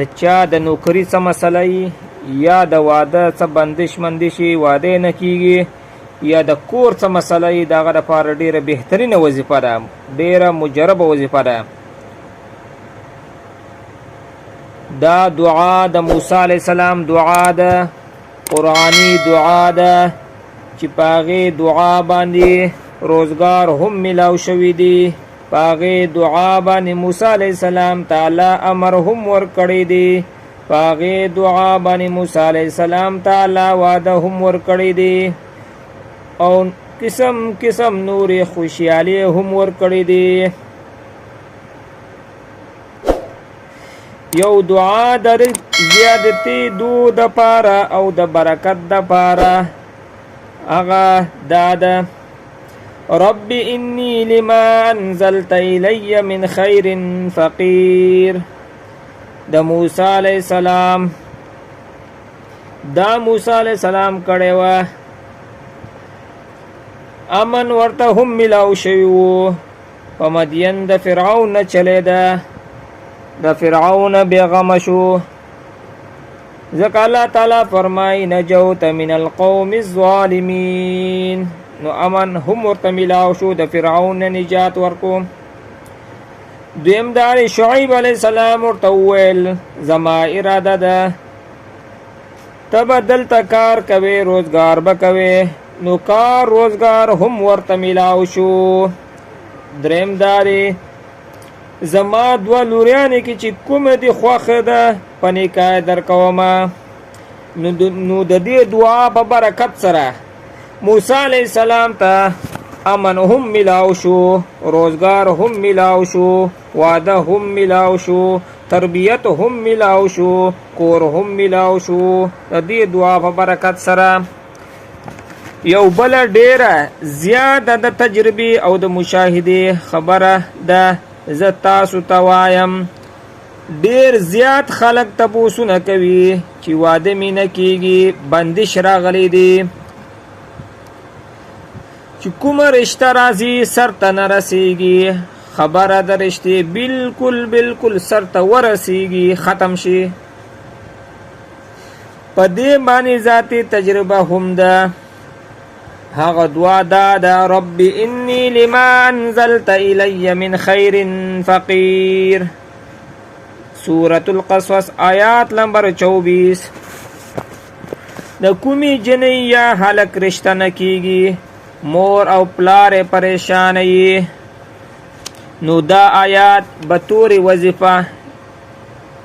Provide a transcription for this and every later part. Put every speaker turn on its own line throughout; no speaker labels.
د چا د نوکري څه مسله یا د واده څه بندش مندشي واده نه کیږي یا د کور څه مسله دغه لپاره ډیره بهترینه وظیفه ده، ډیره مجربه وظیفه ده. دا دعا د موسی علیه السلام دعا ده، قرآنی دعا ده چې په هغې دعا باندې روزګار هم ملاو شوي دي. په هغې دعا باندې موسی علیه السلام تعالی امر هم ورکړی دی. په هغې دعا باندې موسی علیه السلام تعالی واده هم ورکړی دی او قسم قسم نورې خوشحالي هم ورکړی دی. یو دعا د زیادتی دو د پاره او د برکت د پاره هغه دا ده: رب انی لما انزلت الی من خیر فقیر. د موسی علیه السلام دا موسی علیه السلام کړی وه، امن ورته هم ملاو شوی و. په مدین د فرعون نه چلیده، د فرعون بېغمه شو، ځکه الله تعالی فرمایي نجوت من القوم الظالمین. نو امن هم ورته ملاو شو، د فرعون نه نجات ورکو. دویم دا شعیب علیه السلام ورته وویل زما اراده ده ته به دلته کار کوې، روزګار به کوې. نو کار روزګار هم ورته ملاو شو. دریم دا دی زما دوه لوریانې کې چې کومه دې خوښه ده په نکاح درکومه. نو د دې دعا په برکت سره موسی علیه السلام ته امن هم ملاو شو، روزګار هم ملاو شو، واده هم ملاو شو، تربیت هم ملاو شو، کور هم ملاو شو. د دې دعا په برکت سره یو بل ډیره زیاده د تجربې او د مشاهدې خبره ده. زه تاسو ته وایم ډیر زیات خلک تپوسونه کوي چې واده مې نه کیږي، بندش راغلی دی، چې کومه رشته راځي سر ته نه رسیږي. خبره د رشتې بالکل بالکل سر ته ورسیږي، ختم شي. په دې باندې ذاتي تجربه هم ده. هغه دعا دا ده: رب انی لما انزلت الی من خیر فقیر. سورة القصص آیات نمبر 24. د کومې جنۍ یا هلک رشته نه کیږي، مور او پلار پریشان یې، نو دا آیات بطور وظیفه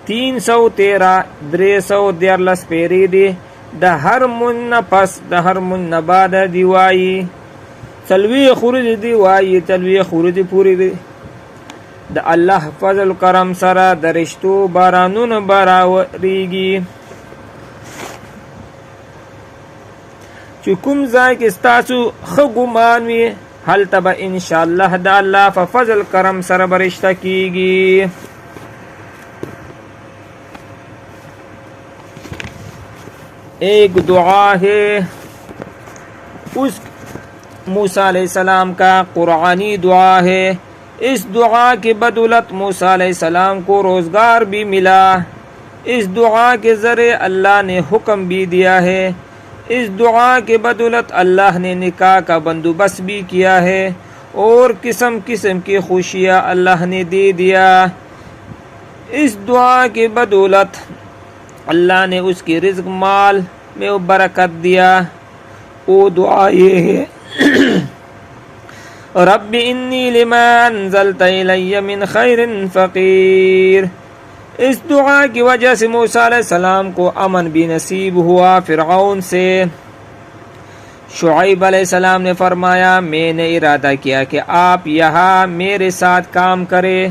313 314 پیری دی. د هر مون نه پس د هر مون نه بعد دی وایي، څلوي خروج دی وایي، څلوي خروج پوری دی. د الله فضل کرم سره د رشتو بارانونه باراوریږي. چې کوم ځای کې ستاسو ښه ګمان وي هلته به انشاءالله د الله په فضل کرم سره به رشته کیږي. ایک دعا ہے اس موسیٰ علیہ السلام کا قرآنی دعا ہے. اس دعا کی بدولت موسیٰ علیہ السلام کو روزگار بھی ملا. اس دعا کے ذریعے اللہ نے حکم بھی دیا ہے. اس دعا کے بدولت اللہ نے نکاح کا بندوبست بھی کیا ہے اور قسم قسم کی خوشیاں اللہ نے دے دیا. اس دعا کے بدولت اللہ نے اس کی رزق مال میں برکت دیا. وہ دعا یہ ہے: رب انی لما انزلت الی من خیر فقیر. اس دعا کی وجہ سے موسیٰ علیہ السلام کو امن بھی نصیب ہوا فرعون سے. شعیب علیہ السلام نے فرمایا میں نے ارادہ کیا کہ آپ یہاں میرے ساتھ کام کریں،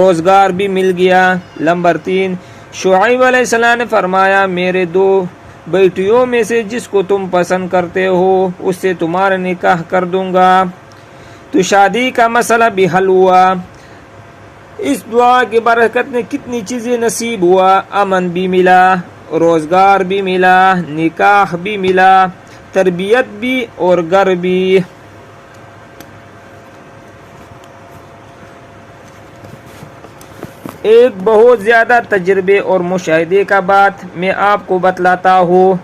روزگار بھی مل گیا. نمبر 3 شعیب علیہ السلام نے فرمایا میرے 2 بیٹیوں میں سے جس کو تم پسند کرتے ہو اس سے تمہارا نکاح کر دوں گا. تو شادی کا مسئلہ بھی حل ہوا. اس دعا کی برکت نے کتنی چیزیں نصیب ہوا، امن بھی ملا، روزگار بھی ملا، نکاح بھی ملا، تربیت بھی اور گھر بھی. ایک بہت زیادہ تجربے اور مشاہدے کا بات میں آپ کو بتلاتا ہوں۔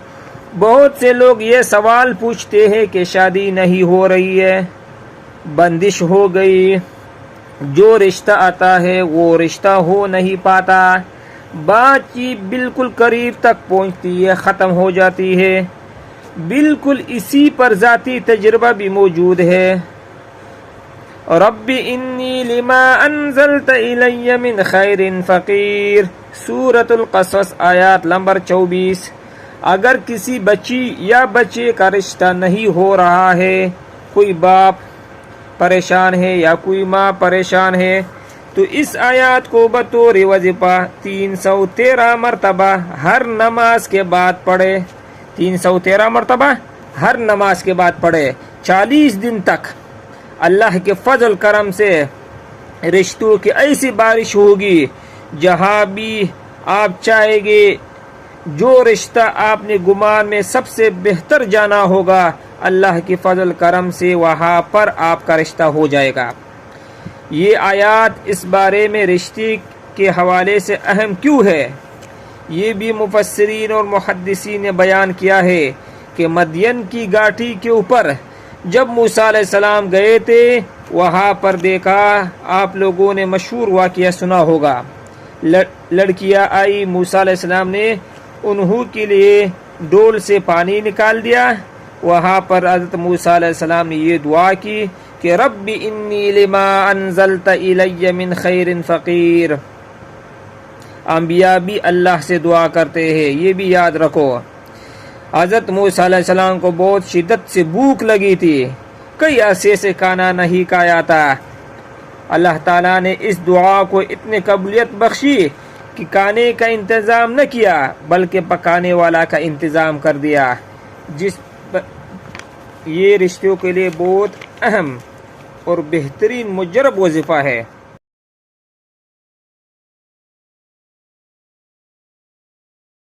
بہت سے لوگ یہ سوال پوچھتے ہیں کہ شادی نہیں ہو رہی ہے، بندش ہو گئی، جو رشتہ آتا ہے وہ رشتہ ہو نہیں پاتا، بات چیت بالکل قریب تک پہنچتی ہے، ختم ہو جاتی ہے۔ بالکل اسی پر ذاتی تجربہ بھی موجود ہے۔ رب انی لما انزلت الی من خیر فقیر، سورۃ القصص آیات نمبر 24۔ اگر کسی بچی یا بچے کا رشتہ نہیں ہو رہا ہے، کوئی باپ پریشان ہے یا کوئی ماں پریشان ہے، تو اس آیات کو بطور وظیفہ 313 مرتبہ ہر نماز کے بعد پڑھے۔ 313 مرتبہ ہر نماز کے بعد پڑھے، 40 دن تک اللہ کے فضل کرم سے رشتوں کی ایسی بارش ہوگی، جہاں بھی آپ چاہیں گے، جو رشتہ آپ نے گمان میں سب سے بہتر جانا ہوگا، اللہ کے فضل کرم سے وہاں پر آپ کا رشتہ ہو جائے گا۔ یہ آیات اس بارے میں رشتے کے حوالے سے اہم کیوں ہے، یہ بھی مفسرین اور محدثین نے بیان کیا ہے کہ مدین کی گھاٹی کے اوپر جب موسیٰ علیہ السلام گئے تھے، وہاں پر دیکھا، آپ لوگوں نے مشہور واقعہ سنا ہوگا، لڑکیاں آئی، موسیٰ علیہ السلام نے انہوں کے لیے ڈول سے پانی نکال دیا۔ وہاں پر حضرت موسیٰ علیہ السلام نے یہ دعا کی کہ رب انی لما انزلت الی من خیر فقیر۔ انبیاء بھی اللہ سے دعا کرتے ہیں، یہ بھی یاد رکھو۔ حضرت موسیٰ علیہ السلام کو بہت شدت سے بھوک لگی تھی، کئی عرصے سے کھانا نہیں کھایا تھا۔ اللہ تعالیٰ نے اس دعا کو اتنی قبولیت بخشی کہ کھانے کا انتظام نہ کیا بلکہ پکانے والا کا انتظام کر دیا، یہ رشتوں کے لیے بہت اہم اور بہترین مجرب وظیفہ ہے۔